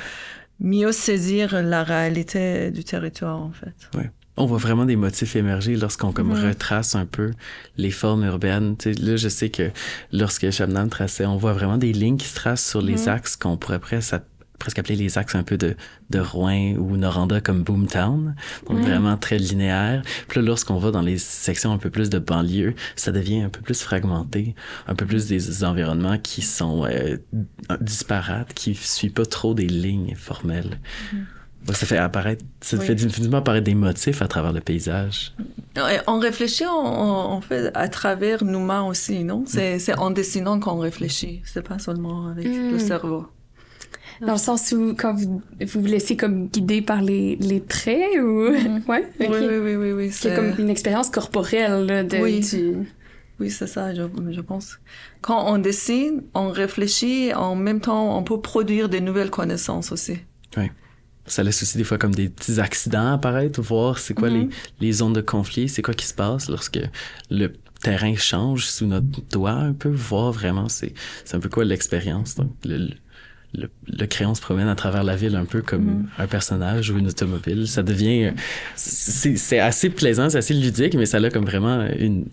mieux saisir la réalité du territoire, en fait. Oui. On voit vraiment des motifs émerger lorsqu'on comme retrace un peu les formes urbaines. Tu sais, là, je sais que lorsque Shabnam traçait, on voit vraiment des lignes qui se tracent sur les axes qu'on pourrait presque appeler les axes un peu de Rouen ou Noranda comme Boomtown, donc vraiment très linéaire. Puis là, lorsqu'on va dans les sections un peu plus de banlieue, ça devient un peu plus fragmenté, un peu plus des environnements qui sont disparates, qui suivent pas trop des lignes formelles. Ça fait définitivement apparaître des motifs à travers le paysage. On réfléchit en fait à travers nos mains aussi, non? C'est en dessinant qu'on réfléchit, c'est pas seulement avec le cerveau. Dans le sens où, quand vous vous laissez comme guider par les traits ou... Ouais, okay. Oui. C'est comme une expérience corporelle, là, Oui, c'est ça, je pense. Quand on dessine, on réfléchit, en même temps, on peut produire des nouvelles connaissances aussi. Oui. Ça laisse aussi des fois comme des petits accidents apparaître, voir c'est quoi les zones de conflit, c'est quoi qui se passe lorsque le terrain change sous notre doigt un peu, voir vraiment c'est un peu quoi l'expérience. Donc, le crayon se promène à travers la ville un peu comme un personnage ou une automobile. Ça devient... c'est assez plaisant, c'est assez ludique, mais ça a comme vraiment une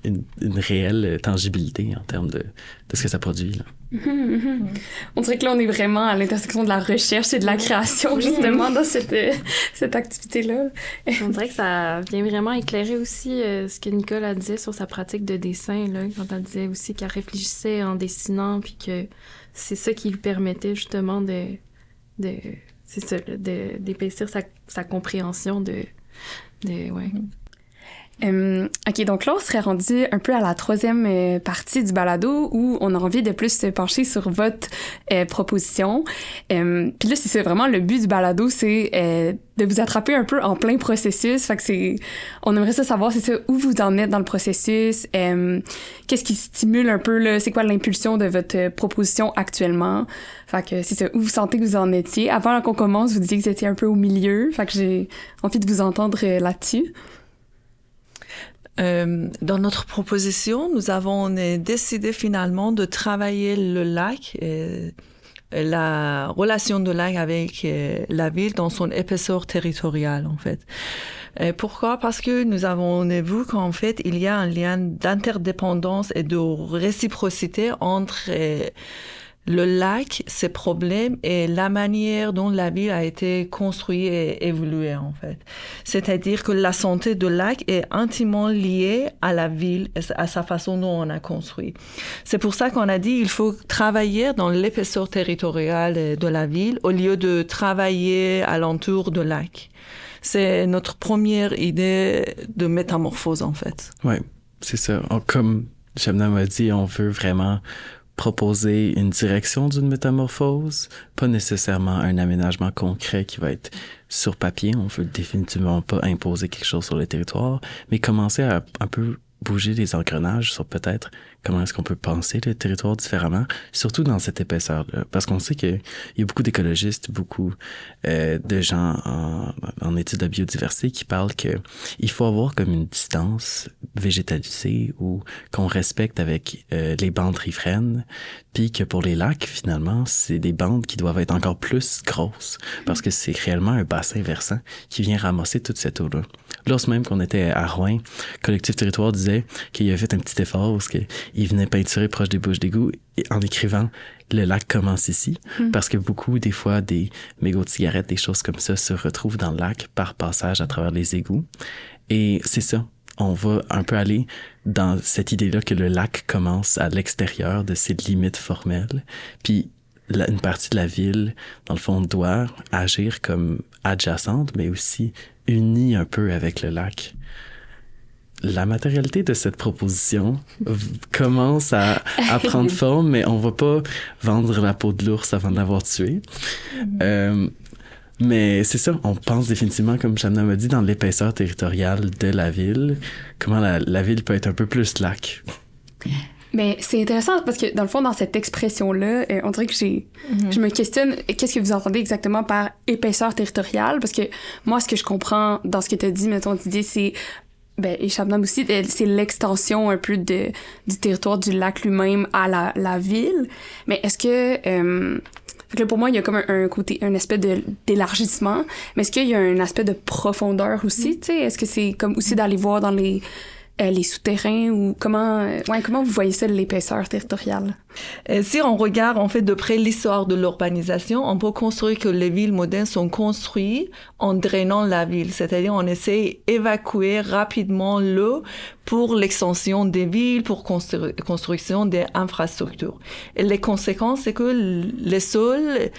réelle tangibilité en termes de ce que ça produit, là. On dirait que là, on est vraiment à l'intersection de la recherche et de la création, justement, dans cette activité-là. On dirait que ça vient vraiment éclairer aussi ce que Nicole a dit sur sa pratique de dessin, là, quand elle disait aussi qu'elle réfléchissait en dessinant, puis que c'est ça qui lui permettait justement d'épaissir sa compréhension de OK, donc là, on serait rendu un peu à la troisième partie du balado où on a envie de plus se pencher sur votre proposition. Puis là, c'est ça, vraiment le but du balado, c'est de vous attraper un peu en plein processus. Fait que on aimerait ça savoir, c'est ça, où vous en êtes dans le processus, qu'est-ce qui stimule un peu, là, c'est quoi l'impulsion de votre proposition actuellement. Fait que c'est ça, où vous sentez que vous en étiez. Avant qu'on commence, vous disiez que vous étiez un peu au milieu. Fait que j'ai envie de vous entendre là-dessus. Dans notre proposition, nous avons décidé finalement de travailler le lac, la relation de lac avec la ville dans son épaisseur territoriale, en fait. Pourquoi? Parce que nous avons vu qu'en fait, il y a un lien d'interdépendance et de réciprocité entre le lac, ses problèmes et la manière dont la ville a été construite et évoluée, en fait. C'est-à-dire que la santé du lac est intimement liée à la ville et à sa façon dont on a construit. C'est pour ça qu'on a dit qu'il faut travailler dans l'épaisseur territoriale de la ville au lieu de travailler alentour du lac. C'est notre première idée de métamorphose, en fait. Oui, c'est ça. Comme Shabnam m'a dit, on veut vraiment proposer une direction d'une métamorphose, pas nécessairement un aménagement concret qui va être sur papier. On veut définitivement pas imposer quelque chose sur le territoire, mais commencer à un peu bouger les engrenages sur peut-être comment est-ce qu'on peut penser le territoire différemment, surtout dans cette épaisseur-là. Parce qu'on sait qu'il y a beaucoup d'écologistes, beaucoup de gens en études de biodiversité qui parlent qu'il faut avoir comme une distance végétalisée ou qu'on respecte avec les bandes riveraines, puis que pour les lacs, finalement, c'est des bandes qui doivent être encore plus grosses parce que c'est réellement un bassin versant qui vient ramasser toute cette eau-là. Lorsque même qu'on était à Rouyn, Collectif Territoire disait qu'il avait fait un petit effort parce qu'il venait peinturer proche des bouches d'égout en écrivant « Le lac commence ici » parce que beaucoup, des fois, des mégots de cigarettes, des choses comme ça se retrouvent dans le lac par passage à travers les égouts. Et c'est ça. On va un peu aller dans cette idée-là que le lac commence à l'extérieur de ses limites formelles. Puis une partie de la ville, dans le fond, doit agir comme adjacente, mais aussi unie un peu avec le lac. La matérialité de cette proposition commence à prendre forme, mais on va pas vendre la peau de l'ours avant de l'avoir tué. Mais c'est ça, on pense définitivement, comme Shabnam m'a dit, dans l'épaisseur territoriale de la ville, comment la ville peut être un peu plus lac. Mais c'est intéressant parce que, dans le fond, dans cette expression-là, on dirait que je me questionne, qu'est-ce que vous entendez exactement par épaisseur territoriale? Parce que moi, ce que je comprends dans ce que tu as dit, mettons, Didier, c'est, et Shabnam aussi, c'est l'extension un peu du territoire du lac lui-même à la ville. Mais est-ce que... Fait que là, pour moi, il y a comme un côté, un aspect d'élargissement, mais est-ce qu'il y a un aspect de profondeur aussi, tu sais? Est-ce que c'est comme aussi d'aller voir dans les souterrains ou comment vous voyez ça, l'épaisseur territoriale? Si on regarde en fait de près l'histoire de l'urbanisation, on peut construire que les villes modernes sont construites en drainant la ville, c'est-à-dire on essaie d'évacuer rapidement l'eau pour l'extension des villes, pour construction des infrastructures. Et les conséquences, c'est que les sols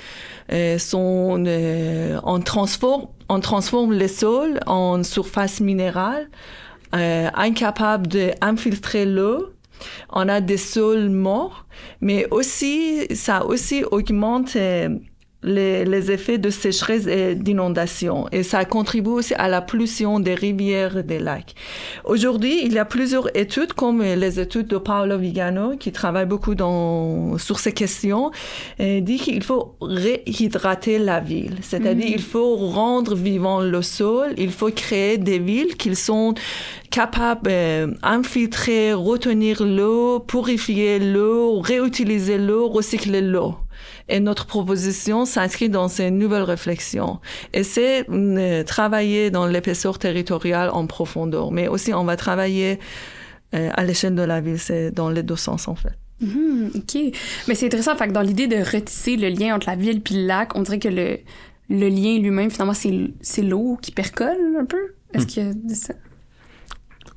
on transforme les sols en surface minérale, incapables d'infiltrer l'eau. On a des sols morts, mais aussi, ça aussi augmente les effets de sécheresse et d'inondation. Et ça contribue aussi à la pollution des rivières et des lacs. Aujourd'hui, il y a plusieurs études, comme les études de Paolo Vigano, qui travaille beaucoup sur ces questions, et dit qu'il faut réhydrater la ville. C'est-à-dire, il faut rendre vivant le sol, il faut créer des villes qui sont capables d'infiltrer, retenir l'eau, purifier l'eau, réutiliser l'eau, recycler l'eau. Et notre proposition s'inscrit dans ces nouvelles réflexions. Et c'est travailler dans l'épaisseur territoriale en profondeur. Mais aussi, on va travailler à l'échelle de la ville. C'est dans les deux sens, en fait. OK. Mais c'est intéressant. Fait que dans l'idée de retisser le lien entre la ville puis le lac, on dirait que le lien lui-même, finalement, c'est l'eau qui percole un peu. Est-ce qu'il y a de ça?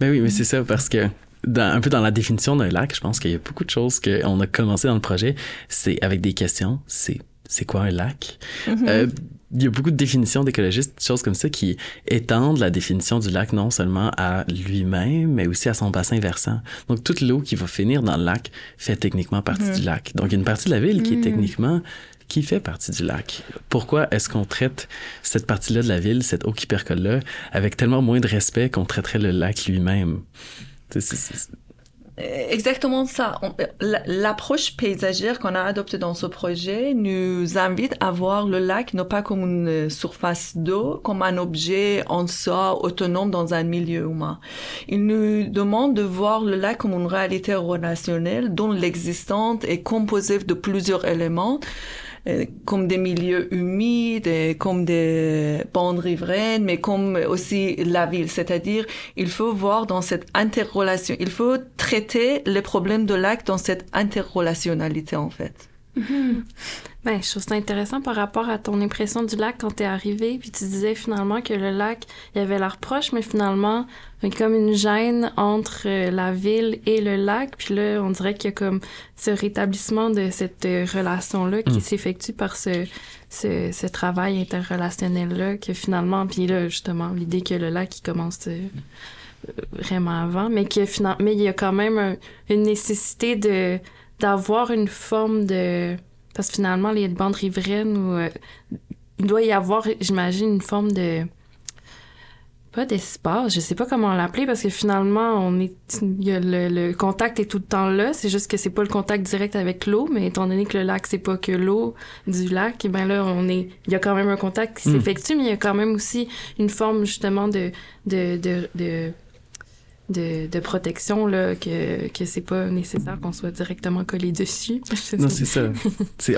Ben oui, mais c'est ça, parce que un peu dans la définition d'un lac, je pense qu'il y a beaucoup de choses qu'on a commencé dans le projet. C'est avec des questions. C'est quoi un lac? il y a beaucoup de définitions d'écologistes, choses comme ça, qui étendent la définition du lac non seulement à lui-même, mais aussi à son bassin versant. Donc, toute l'eau qui va finir dans le lac fait techniquement partie du lac. Donc, il y a une partie de la ville qui est techniquement qui fait partie du lac. Pourquoi est-ce qu'on traite cette partie-là de la ville, cette eau qui percole-là, avec tellement moins de respect qu'on traiterait le lac lui-même? Exactement ça. L'approche paysagère qu'on a adoptée dans ce projet nous invite à voir le lac non pas comme une surface d'eau, comme un objet en soi autonome dans un milieu humain. Il nous demande de voir le lac comme une réalité relationnelle dont l'existence est composée de plusieurs éléments, comme des milieux humides, comme des bandes riveraines, mais comme aussi la ville. C'est-à-dire, il faut voir dans cette interrelation, il faut traiter les problèmes de lac dans cette interrelationnalité, en fait. Ben, je trouve ça intéressant par rapport à ton impression du lac quand t'es arrivé, puis tu disais finalement que le lac, il avait l'air proche, mais finalement, il y a comme une gêne entre la ville et le lac, puis là, on dirait qu'il y a comme ce rétablissement de cette relation-là qui s'effectue par ce travail interrelationnel-là, que finalement, puis là, justement, l'idée que le lac, il commence vraiment avant, mais mais il y a quand même une nécessité d'avoir une forme de... Parce que finalement, les bandes riveraines, où, il doit y avoir, j'imagine, une forme de... Pas d'espace, je sais pas comment l'appeler, parce que finalement, le contact est tout le temps là, c'est juste que c'est pas le contact direct avec l'eau, mais étant donné que le lac, c'est pas que l'eau du lac, et ben là, il y a quand même un contact qui s'effectue, mais il y a quand même aussi une forme, justement, de protection, là, que c'est pas nécessaire qu'on soit directement collé dessus. Non, c'est ça.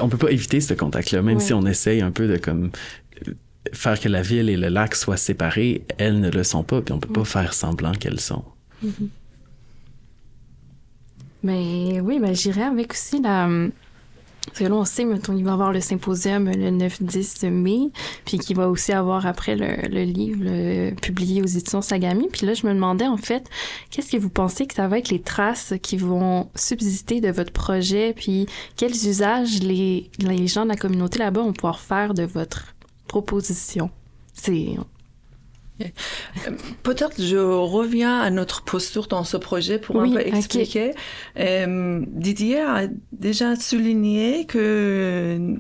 On peut pas éviter ce contact-là, même si on essaye un peu de comme faire que la ville et le lac soient séparés, elles ne le sont pas, puis on peut pas faire semblant qu'elles sont. Mais oui, ben j'irais avec aussi parce que là, on sait, mettons, il va y avoir le symposium le 9-10 mai, puis qu'il va aussi avoir après le livre publié aux éditions Sagami. Puis là, je me demandais, en fait, qu'est-ce que vous pensez que ça va être les traces qui vont subsister de votre projet, puis quels usages les gens de la communauté là-bas vont pouvoir faire de votre proposition? Peut-être je reviens à notre posture dans ce projet pour un peu expliquer. Didier a déjà souligné que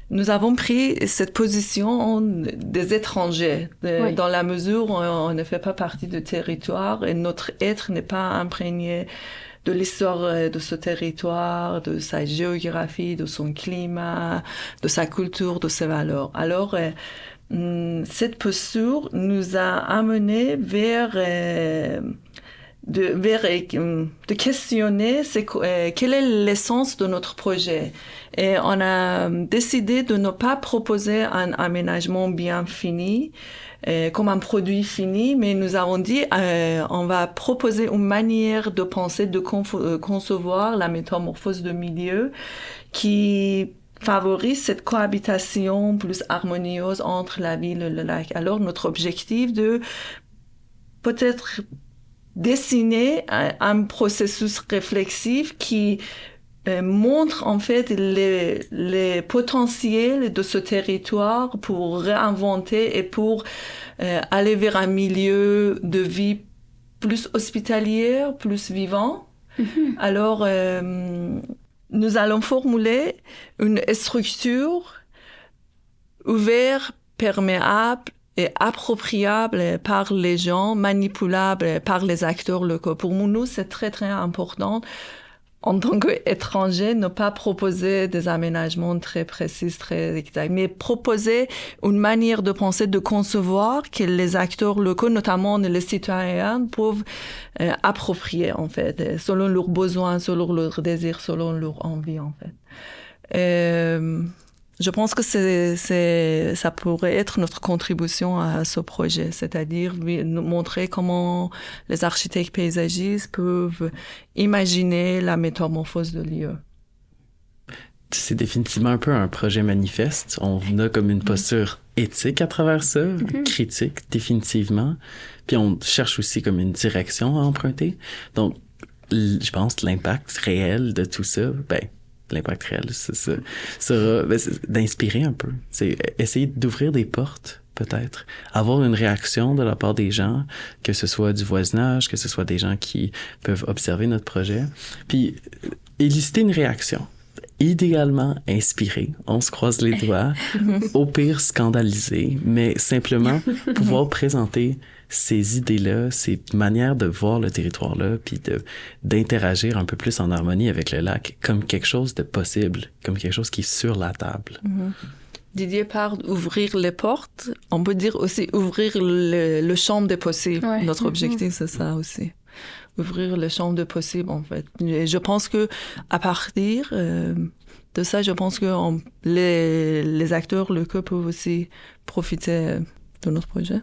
nous avons pris cette position des étrangers, dans la mesure où on ne fait pas partie du territoire et notre être n'est pas imprégné de l'histoire de ce territoire, de sa géographie, de son climat, de sa culture, de ses valeurs. Alors, cette posture nous a amené de questionner quelle est l'essence de notre projet. Et on a décidé de ne pas proposer un aménagement bien fini, comme un produit fini, mais nous avons dit on va proposer une manière de penser, de concevoir la métamorphose de milieu qui favorise cette cohabitation plus harmonieuse entre la ville et le lac. Alors, notre objectif de peut-être dessiner un processus réflexif qui montre en fait les potentiels de ce territoire pour réinventer et pour aller vers un milieu de vie plus hospitalière, plus vivant. Alors, nous allons formuler une structure ouverte, perméable et appropriable par les gens, manipulable par les acteurs locaux. Pour nous, c'est très, très important, en tant qu'étranger, ne pas proposer des aménagements très précis, très exacts, mais proposer une manière de penser, de concevoir que les acteurs locaux, notamment les citoyens, peuvent approprier, en fait, selon leurs besoins, selon leurs désirs, selon leurs envies, en fait. Je pense que ça pourrait être notre contribution à ce projet, c'est-à-dire montrer comment les architectes paysagistes peuvent imaginer la métamorphose de lieux. C'est définitivement un peu un projet manifeste. On a comme une posture éthique à travers ça, critique définitivement. Puis on cherche aussi comme une direction à emprunter. Donc, je pense que l'impact réel de tout ça, l'impact réel sera d'inspirer un peu. C'est essayer d'ouvrir des portes, peut-être. Avoir une réaction de la part des gens, que ce soit du voisinage, que ce soit des gens qui peuvent observer notre projet. Puis, éliciter une réaction. Idéalement inspiré, on se croise les doigts, au pire scandalisé, mais simplement pouvoir présenter ces idées-là, ces manières de voir le territoire-là, puis d'interagir un peu plus en harmonie avec le lac comme quelque chose de possible, comme quelque chose qui est sur la table. Didier parle d'ouvrir les portes. On peut dire aussi ouvrir le champ des possibles. Ouais. Notre objectif, c'est ça aussi. Ouvrir le champ des possibles, en fait. Et je pense que à partir de ça, je pense que les acteurs locaux peuvent aussi profiter de notre projet.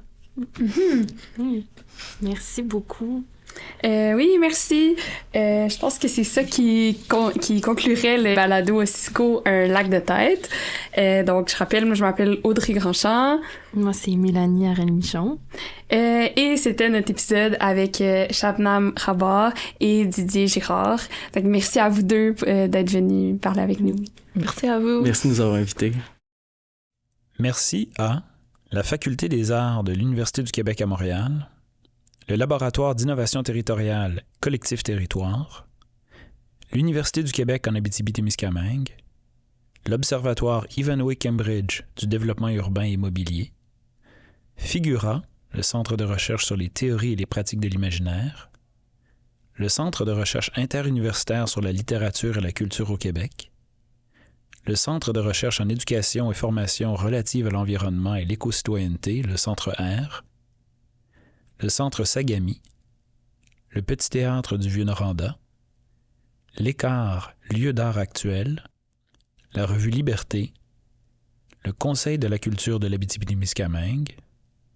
Oui. Merci beaucoup. Oui, merci. Je pense que c'est ça qui conclurait le balado Cisco, un lac de tête. Donc, je rappelle, moi, je m'appelle Audrey Grandchamp. Moi, c'est Mélanie Arel-Michon. Et c'était notre épisode avec Shabnam Rabat et Didier Girard. Donc, merci à vous deux d'être venus parler avec nous. Merci à vous. Merci de nous avoir invités. Merci à la Faculté des arts de l'Université du Québec à Montréal, le Laboratoire d'innovation territoriale Collectif Territoire, l'Université du Québec en Abitibi-Témiscamingue, l'Observatoire Ivanhoe Cambridge du développement urbain et immobilier, Figura, le Centre de recherche sur les théories et les pratiques de l'imaginaire, le Centre de recherche interuniversitaire sur la littérature et la culture au Québec, le Centre de recherche en éducation et formation relative à l'environnement et l'éco-citoyenneté, le Centre R, le Centre Sagami, le Petit Théâtre du Vieux-Noranda, l'Écart, lieu d'art actuel, la Revue Liberté, le Conseil de la culture de l'Abitibi-Témiscamingue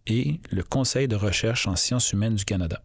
et le Conseil de recherche en sciences humaines du Canada.